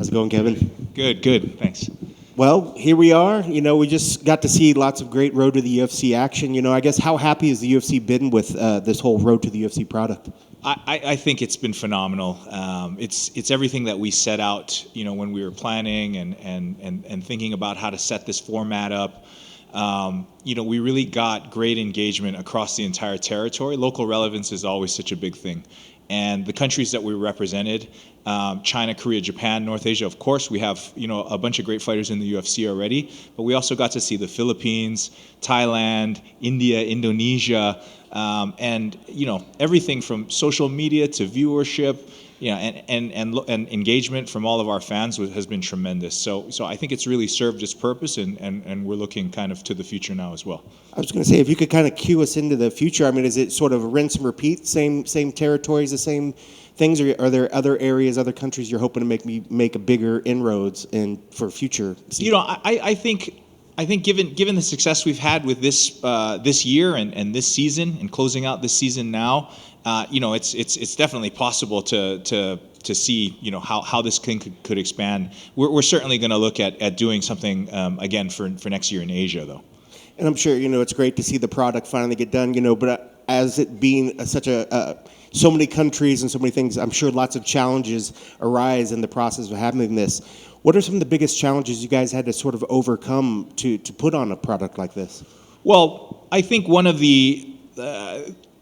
How's it going, Kevin? Good. Thanks. Well, here we are. We just got to see lots of great Road to the UFC action. I guess how happy has the UFC been with this whole Road to the UFC product? I think it's been phenomenal. It's everything that we set out, when we were planning and thinking about how to set this format up. We really got great engagement across the entire territory. Local relevance is always such a big thing. And the countries that we represented, China, Korea, Japan, North Asia, of course, we have, a bunch of great fighters in the UFC already, but we also got to see the Philippines, Thailand, India, Indonesia, and, everything from social media to viewership, and engagement from all of our fans has been tremendous. So I think it's really served its purpose, and we're looking kind of to the future now as well. I was going to say, if you could kind of cue us into the future, is it sort of rinse and repeat, same territories, the same things, or are there other areas, other countries you're hoping to make a bigger inroads in for future seasons? I think given the success we've had with this year and this season and closing out this season now, it's definitely possible to see how this thing could expand. We're certainly going to look at doing something again for next year in Asia, though. And I'm sure it's great to see the product finally get done. But as it being such so many countries and so many things, I'm sure lots of challenges arise in the process of having this. What are some of the biggest challenges you guys had to sort of overcome to put on a product like this? Well, I think one of the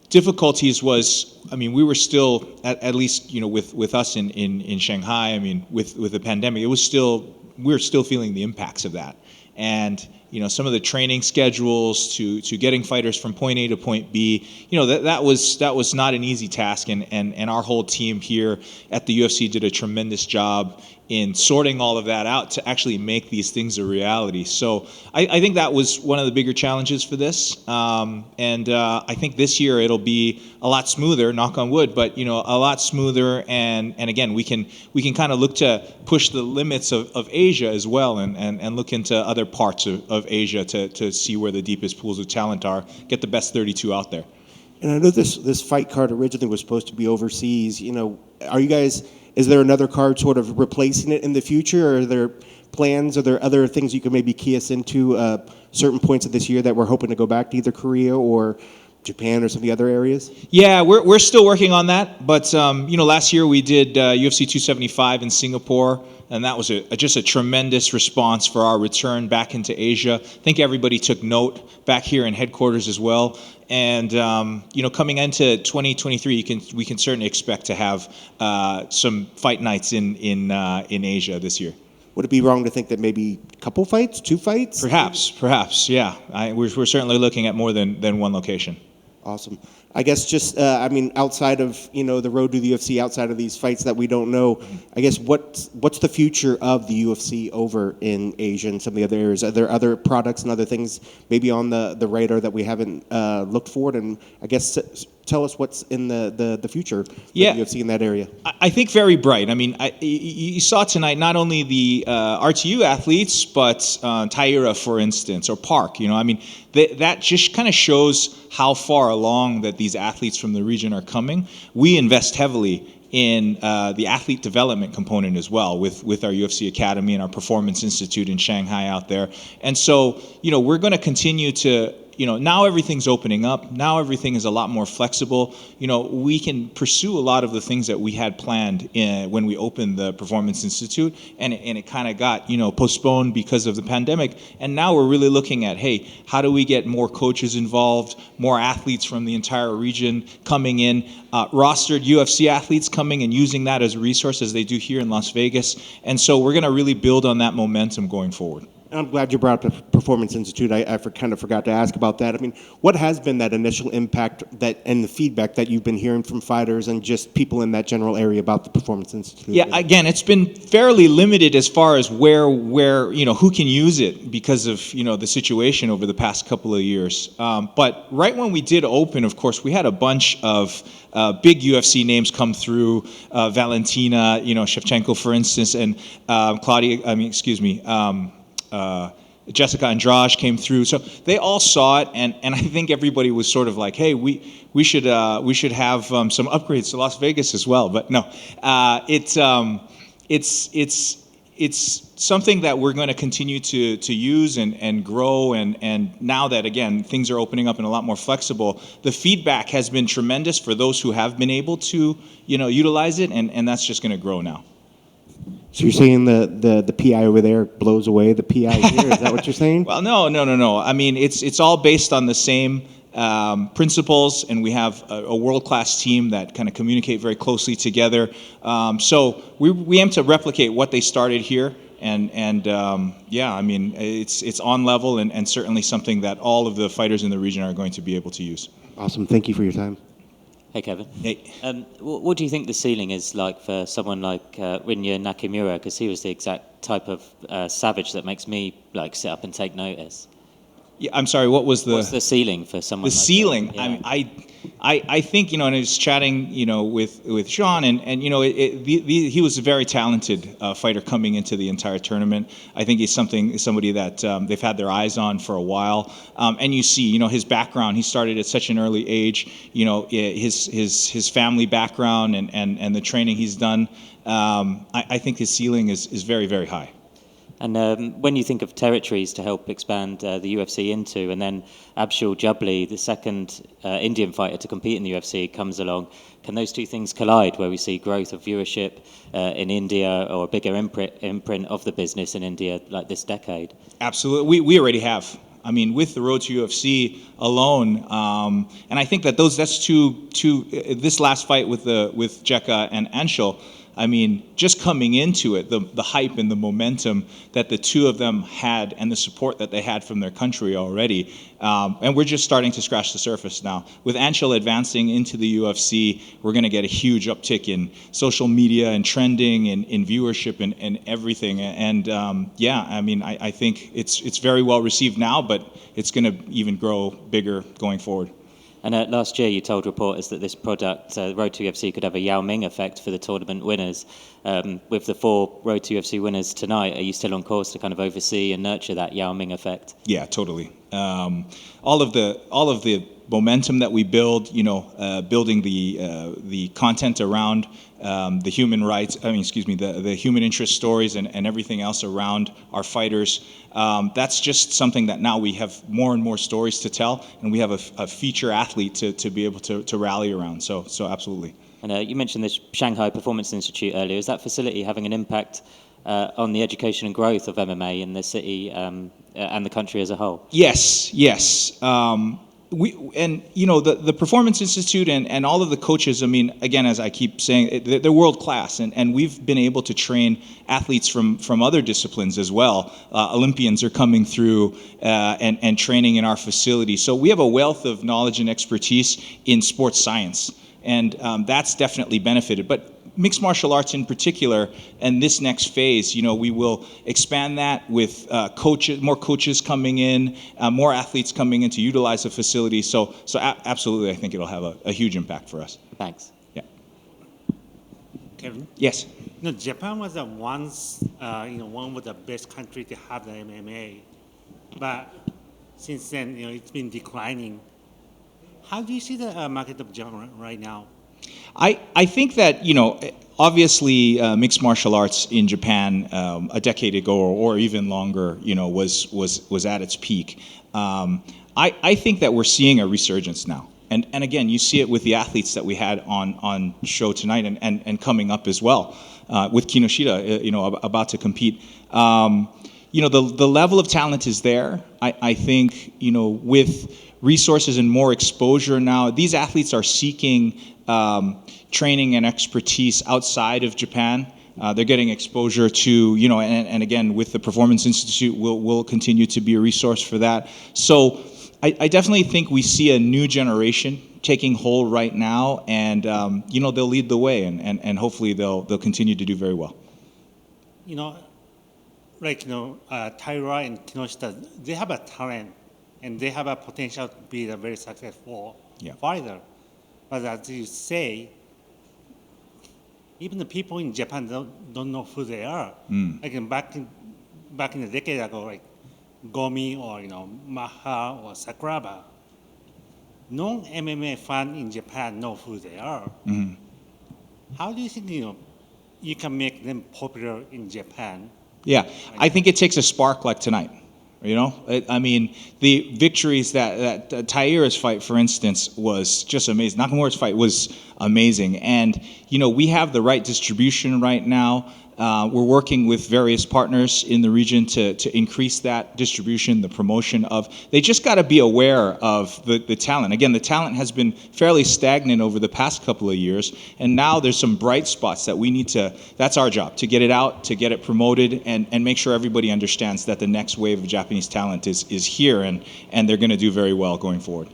difficulties was, we were still, at least, with us in Shanghai, with the pandemic, we were still feeling the impacts of that. And, some of the training schedules to getting fighters from point A to point B, that was not an easy task. And our whole team here at the UFC did a tremendous job in sorting all of that out to actually make these things a reality. So I think that was one of the bigger challenges for this. And I think this year it'll be a lot smoother, knock on wood, but a lot smoother. And again, we can kind of look to push the limits of Asia as well, and look into other parts of Asia to see where the deepest pools of talent are, get the best 32 out there. And I know this fight card originally was supposed to be overseas. Is there another card sort of replacing it in the future? Or are there plans? Are there other things you can maybe key us into certain points of this year that we're hoping to go back to either Korea or Japan or some of the other areas? Yeah, we're still working on that. But, last year we did UFC 275 in Singapore, and that was just a tremendous response for our return back into Asia. I think everybody took note back here in headquarters as well. And, coming into 2023, we can certainly expect to have some fight nights in Asia this year. Would it be wrong to think that maybe a couple fights, 2 fights? Perhaps, yeah. We're certainly looking at more than one location. Awesome. I guess just, outside of, the Road to the UFC, outside of these fights that we don't know, I guess what's the future of the UFC over in Asia and some of the other areas? Are there other products and other things maybe on the radar that we haven't looked for? And I guess tell us what's in the future for the UFC in that area. I think very bright. You saw tonight not only the RTU athletes, but Taira, for instance, or Park. That just kind of shows how far along that these athletes from the region are coming. We invest heavily in the athlete development component as well with our UFC Academy and our Performance Institute in Shanghai out there. And so, we're going to continue to, now everything's opening up. Now everything is a lot more flexible. We can pursue a lot of the things that we had planned when we opened the Performance Institute, and it kind of got, postponed because of the pandemic. And now we're really looking at, hey, how do we get more coaches involved, more athletes from the entire region coming in, rostered UFC athletes coming and using that as a resource as they do here in Las Vegas. And so we're going to really build on that momentum going forward. I'm glad you brought up the Performance Institute. I kind of forgot to ask about that. What has been that initial impact and the feedback that you've been hearing from fighters and just people in that general area about the Performance Institute? Yeah, again, it's been fairly limited as far as where who can use it because of the situation over the past couple of years. But right when we did open, of course, we had a bunch of big UFC names come through. Valentina, Shevchenko, for instance, and Jessica Andrade came through, so they all saw it, and I think everybody was sort of like, "Hey, we should have some upgrades to Las Vegas as well." But no, it's it's something that we're going to continue to use and grow. And now that, again, things are opening up and a lot more flexible, the feedback has been tremendous for those who have been able to, utilize it. And that's just going to grow now. So you're saying the PI over there blows away the PI here? Is that what you're saying? Well, no. I mean, it's all based on the same principles, and we have a world-class team that kind of communicate very closely together. So we aim to replicate what they started here, and yeah, I mean, it's on level and certainly something that all of the fighters in the region are going to be able to use. Awesome. Thank you for your time. Hey, Kevin. Hey. What do you think the ceiling is like for someone like Rinya Nakamura? Because he was the exact type of savage that makes me like sit up and take notice. Yeah, I'm sorry. What's the ceiling for someone? the like ceiling? that? Yeah. I think, and I was chatting, with Sean, and he was a very talented fighter coming into the entire tournament. I think he's somebody that they've had their eyes on for a while, and you see, his background. He started at such an early age. His family background and the training he's done. I think his ceiling is very, very high. And when you think of territories to help expand the UFC into, and then Abshul Jabli, the second Indian fighter to compete in the UFC, comes along, can those two things collide where we see growth of viewership in India or a bigger imprint of the business in India like this decade? Absolutely. We already have. I mean, with the road to UFC alone, and I think that that's two. This last fight with Jekka and Anshul, I mean, just coming into it, the hype and the momentum that the two of them had and the support that they had from their country already. And we're just starting to scratch the surface now. With Anshul advancing into the UFC, we're going to get a huge uptick in social media and trending and in viewership and everything. And yeah, I mean, I think it's very well received now, but it's going to even grow bigger going forward. And last year, you told reporters that this product, Road to UFC, could have a Yao Ming effect for the tournament winners. With the 4 Road to UFC winners tonight, are you still on course to kind of oversee and nurture that Yao Ming effect? Yeah, totally. All of the momentum that we build, building the content around the human rights, the human interest stories and everything else around our fighters. That's just something that now we have more and more stories to tell, and we have a feature athlete to be able to rally around. So absolutely. And you mentioned the Shanghai Performance Institute earlier. Is that facility having an impact on the education and growth of MMA in the city and the country as a whole? Yes. The Performance Institute and all of the coaches, I mean, again, as I keep saying, they're world class, and we've been able to train athletes from other disciplines as well. Olympians are coming through and training in our facility. So we have a wealth of knowledge and expertise in sports science, and that's definitely benefited. But mixed martial arts in particular, and this next phase, we will expand that with more coaches coming in, more athletes coming in to utilize the facility. So absolutely, I think it'll have a huge impact for us. Thanks. Yeah. Kevin? Yes. Japan was once, one of the best countries to have the MMA, but since then, it's been declining. How do you see the market of Japan right now? I think that, obviously mixed martial arts in Japan a decade ago or even longer, was at its peak. I think that we're seeing a resurgence now. And again, you see it with the athletes that we had on show tonight and coming up as well, with Kinoshita, about to compete. The level of talent is there. I think, with resources and more exposure now, these athletes are seeking training and expertise outside of Japan. They're getting exposure to, and again, with the Performance Institute, we'll continue to be a resource for that. So I definitely think we see a new generation taking hold right now, and, they'll lead the way, and hopefully they'll continue to do very well. Taira and Kinoshita, they have a talent, and they have a potential to be a very successful fighter. But as you say, even the people in Japan don't know who they are. Like back in the decade ago, like Gomi or Maha or Sakuraba, non-MMA fan in Japan know who they are. How do you think you can make them popular in Japan Yeah, I think it takes a spark like tonight. You know, I mean, the victories that Taira's fight, for instance, was just amazing. Nakamura's fight was amazing, and you know, we have the right distribution right now. We're working with various partners in the region to increase that distribution, the promotion of. They just got to be aware of the talent. Again, the talent has been fairly stagnant over the past couple of years, and now there's some bright spots that we need to. That's our job, to get it out, to get it promoted, and make sure everybody understands that the next wave of Japanese talent is here, and they're going to do very well going forward.